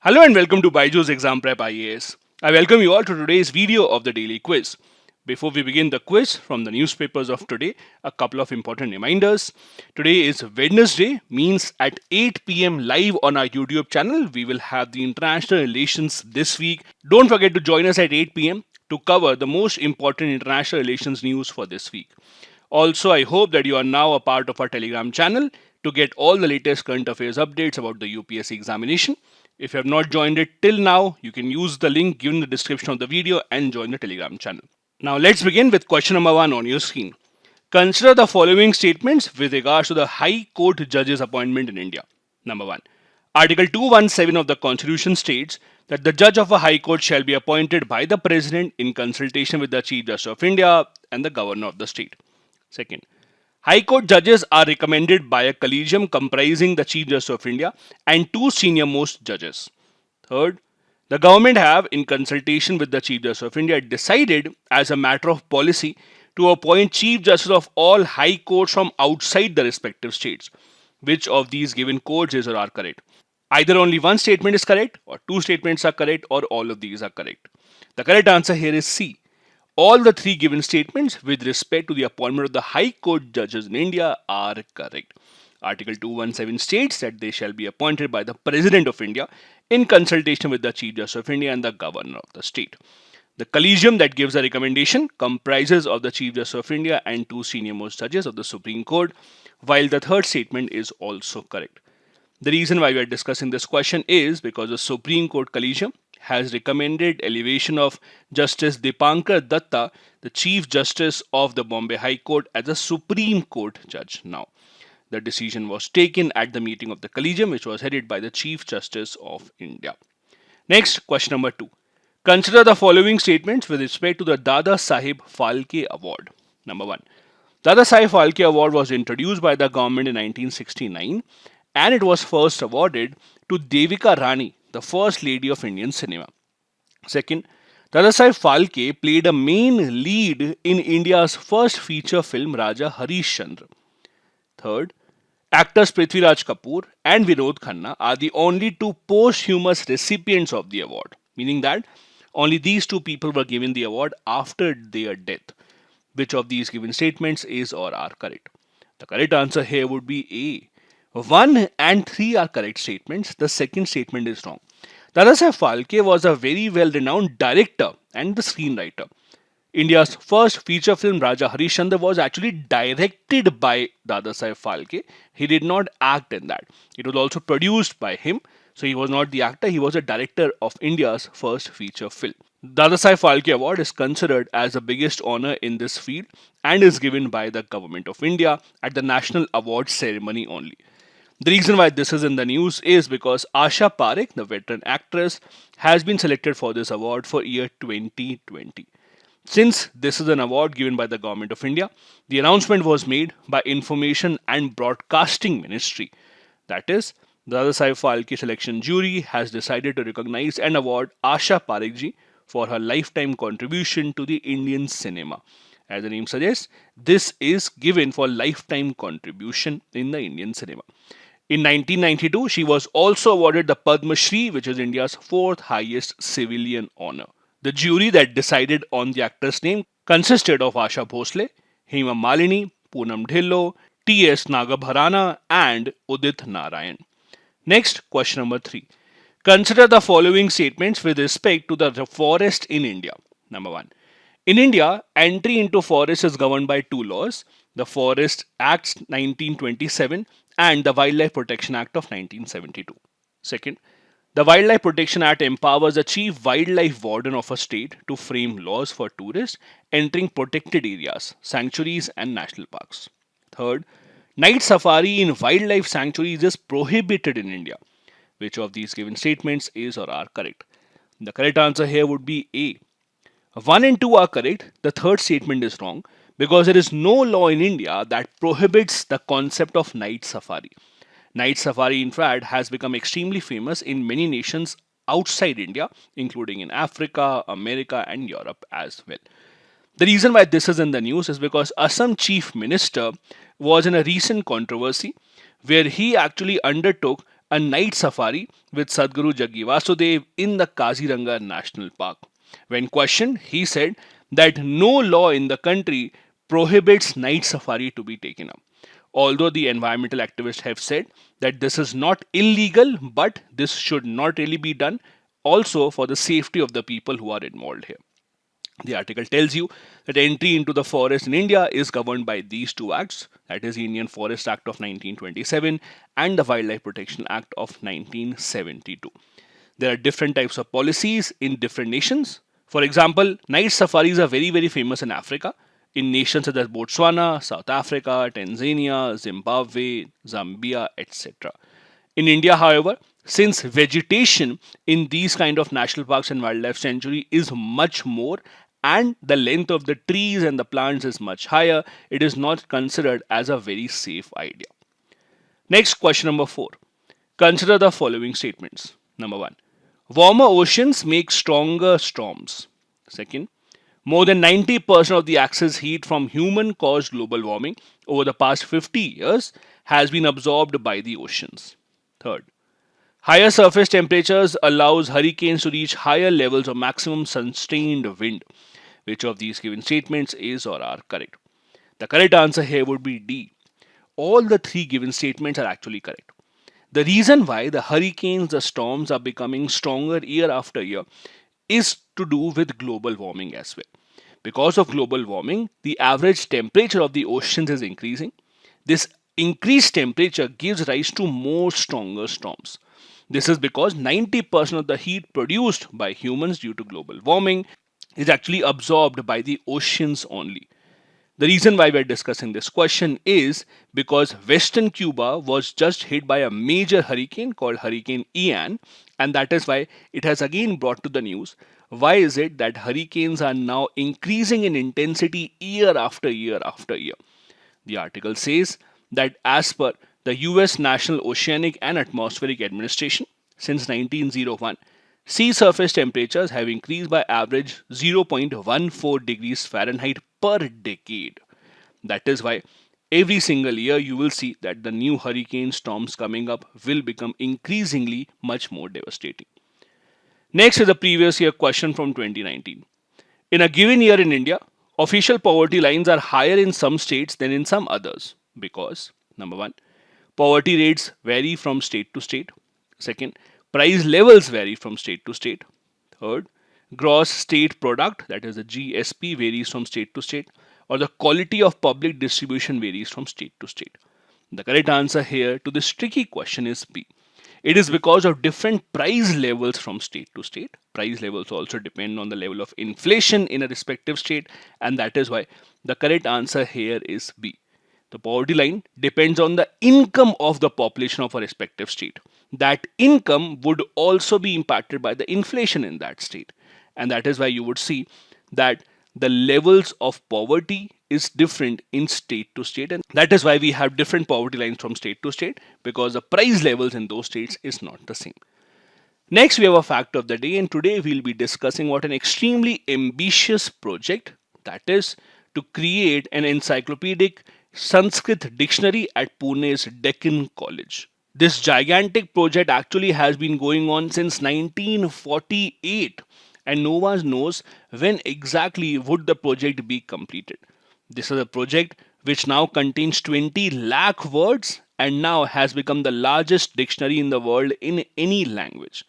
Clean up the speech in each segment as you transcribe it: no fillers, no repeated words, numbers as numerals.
Hello and welcome to BYJU'S Exam Prep IAS. I welcome you all to today's video of the daily quiz. Before we begin the quiz from the newspapers of today, a couple of important reminders. Today is Wednesday, means at 8 p.m. live on our YouTube channel, we will have the international relations this week. Don't forget to join us at 8 p.m. to cover the most important international relations news for this week. Also, I hope that you are now a part of our Telegram channel to get all the latest current affairs updates about the UPSC examination. If you have not joined it till now, you can use the link given in the description of the video and join the Telegram channel. Now let's begin with question number 1 on your screen. Consider the following statements with regards to the High Court judges appointment in India. Number 1. Article 217 of the Constitution states that the judge of a High Court shall be appointed by the President in consultation with the Chief Justice of India and the Governor of the state. Second, High Court judges are recommended by a collegium comprising the Chief Justice of India and two senior most judges. Third, the government have, in consultation with the Chief Justice of India, decided as a matter of policy to appoint Chief Justice of all High Courts from outside the respective states. Which of these given courts is or are correct? Either only one statement is correct, or two statements are correct, or all of these are correct. The correct answer here is C. All the three given statements with respect to the appointment of the High Court judges in India are correct. Article 217 states that they shall be appointed by the President of India in consultation with the Chief Justice of India and the Governor of the state. The collegium that gives a recommendation comprises of the Chief Justice of India and two senior most judges of the Supreme Court, while the third statement is also correct. The reason why we are discussing this question is because the Supreme Court collegium has recommended elevation of Justice Dipankar Datta, the Chief Justice of the Bombay High Court, as a Supreme Court judge now. The decision was taken at the meeting of the collegium, which was headed by the Chief Justice of India. Next, question number 2. Consider the following statements with respect to the Dadasaheb Phalke Award. Number 1. Dadasaheb Phalke Award was introduced by the government in 1969 and it was first awarded to Devika Rani, the First Lady of Indian cinema. Second, Dadasaheb Phalke played a main lead in India's first feature film Raja Harishchandra. Third, actors Prithviraj Kapoor and Vinod Khanna are the only two posthumous recipients of the award, meaning that only these two people were given the award after their death. Which of these given statements is or are correct? The correct answer here would be A. 1 and 3 are correct statements. The second statement is wrong. Dadasaheb Phalke was a very well-renowned director and the screenwriter. India's first feature film Raja Harishchandra was actually directed by Dadasaheb Phalke. He did not act in that. It was also produced by him. So he was not the actor, he was a director of India's first feature film. Dadasaheb Phalke Award is considered as the biggest honor in this field and is given by the Government of India at the National Awards ceremony only. The reason why this is in the news is because Asha Parekh, the veteran actress, has been selected for this award for year 2020. Since this is an award given by the Government of India, the announcement was made by Information and Broadcasting Ministry. That is, the Dadasaheb Phalke selection jury has decided to recognize and award Asha Parekh ji for her lifetime contribution to the Indian cinema. As the name suggests, this is given for lifetime contribution in the Indian cinema. In 1992, she was also awarded the Padma Shri, which is India's fourth highest civilian honor. The jury that decided on the actor's name consisted of Asha Bhosle, Hema Malini, Poonam Dhillon, T.S. Nagabharana and Udit Narayan. Next, question number 3. Consider the following statements with respect to the forest in India. Number 1. In India, entry into forest is governed by two laws, the Forest Acts 1927 and the Wildlife Protection Act of 1972. Second, the Wildlife Protection Act empowers the chief wildlife warden of a state to frame laws for tourists entering protected areas, sanctuaries and national parks. Third, night safari in wildlife sanctuaries is prohibited in India. Which of these given statements is or are correct? The correct answer here would be A. 1 and 2 are correct. The third statement is wrong because there is no law in India that prohibits the concept of night safari. Night safari, in fact, has become extremely famous in many nations outside India, including in Africa, America, and Europe as well. The reason why this is in the news is because Assam Chief Minister was in a recent controversy where he actually undertook a night safari with Sadhguru Jaggi Vasudev in the Kaziranga National Park. When questioned, he said that no law in the country prohibits night safari to be taken up. Although the environmental activists have said that this is not illegal, but this should not really be done also for the safety of the people who are involved here. The article tells you that entry into the forest in India is governed by these two acts, that is, the Indian Forest Act of 1927 and the Wildlife Protection Act of 1972. There are different types of policies in different nations. For example, night safaris are very famous in Africa, in nations such as Botswana, South Africa, Tanzania, Zimbabwe, Zambia, etc. In India, however, since vegetation in these kind of national parks and wildlife sanctuary is much more and the length of the trees and the plants is much higher, it is not considered as a very safe idea. Next, question number 4. Consider the following statements. Number 1. Warmer oceans make stronger storms. Second, more than 90% of the excess heat from human-caused global warming over the past 50 years has been absorbed by the oceans. Third, higher surface temperatures allows hurricanes to reach higher levels of maximum sustained wind. Which of these given statements is or are correct? The correct answer here would be D. All the three given statements are actually correct. The reason why the hurricanes, the storms are becoming stronger year after year is to do with global warming as well. Because of global warming, the average temperature of the oceans is increasing. This increased temperature gives rise to more stronger storms. This is because 90% of the heat produced by humans due to global warming is actually absorbed by the oceans only. The reason why we are discussing this question is because Western Cuba was just hit by a major hurricane called Hurricane Ian, and that is why it has again brought to the news. Why is it that hurricanes are now increasing in intensity year after year after year? The article says that as per the US National Oceanic and Atmospheric Administration, since 1901, sea surface temperatures have increased by average 0.14 degrees Fahrenheit per decade. That is why every single year you will see that the new hurricane storms coming up will become increasingly much more devastating. Next is the previous year question from 2019. In a given year in India, official poverty lines are higher in some states than in some others because, number 1, poverty rates vary from state to state. Second, price levels vary from state to state. Third, gross state product, that is the GSP, varies from state to state, or the quality of public distribution varies from state to state. The correct answer here to this tricky question is B. It is because of different price levels from state to state. Price levels also depend on the level of inflation in a respective state, and that is why the correct answer here is B. The poverty line depends on the income of the population of a respective state. That income would also be impacted by the inflation in that state. And that is why you would see that the levels of poverty is different in state to state. And that is why we have different poverty lines from state to state, because the price levels in those states is not the same. Next, we have a fact of the day, and today we'll be discussing what an extremely ambitious project, that is to create an encyclopedic Sanskrit dictionary at Pune's Deccan College. This gigantic project actually has been going on since 1948 and no one knows when exactly would the project be completed. This is a project which now contains 20 lakh words and now has become the largest dictionary in the world in any language.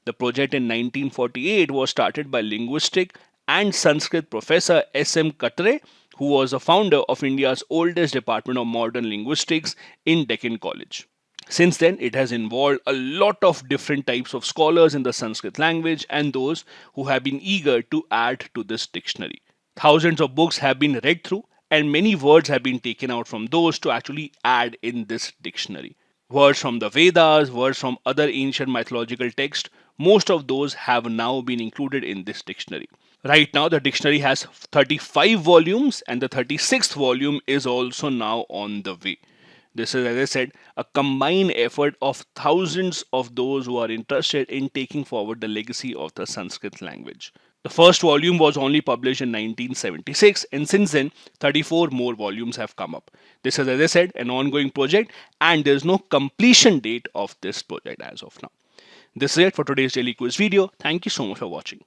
The project in 1948 was started by linguistic and Sanskrit professor S.M. Katre, who was the founder of India's oldest department of modern linguistics in Deccan College. Since then, it has involved a lot of different types of scholars in the Sanskrit language and those who have been eager to add to this dictionary. Thousands of books have been read through and many words have been taken out from those to actually add in this dictionary. Words from the Vedas, words from other ancient mythological texts, most of those have now been included in this dictionary. Right now, the dictionary has 35 volumes and the 36th volume is also now on the way. This is, as I said, a combined effort of thousands of those who are interested in taking forward the legacy of the Sanskrit language. The first volume was only published in 1976, and since then, 34 more volumes have come up. This is, as I said, an ongoing project, and there is no completion date of this project as of now. This is it for today's daily quiz video. Thank you so much for watching.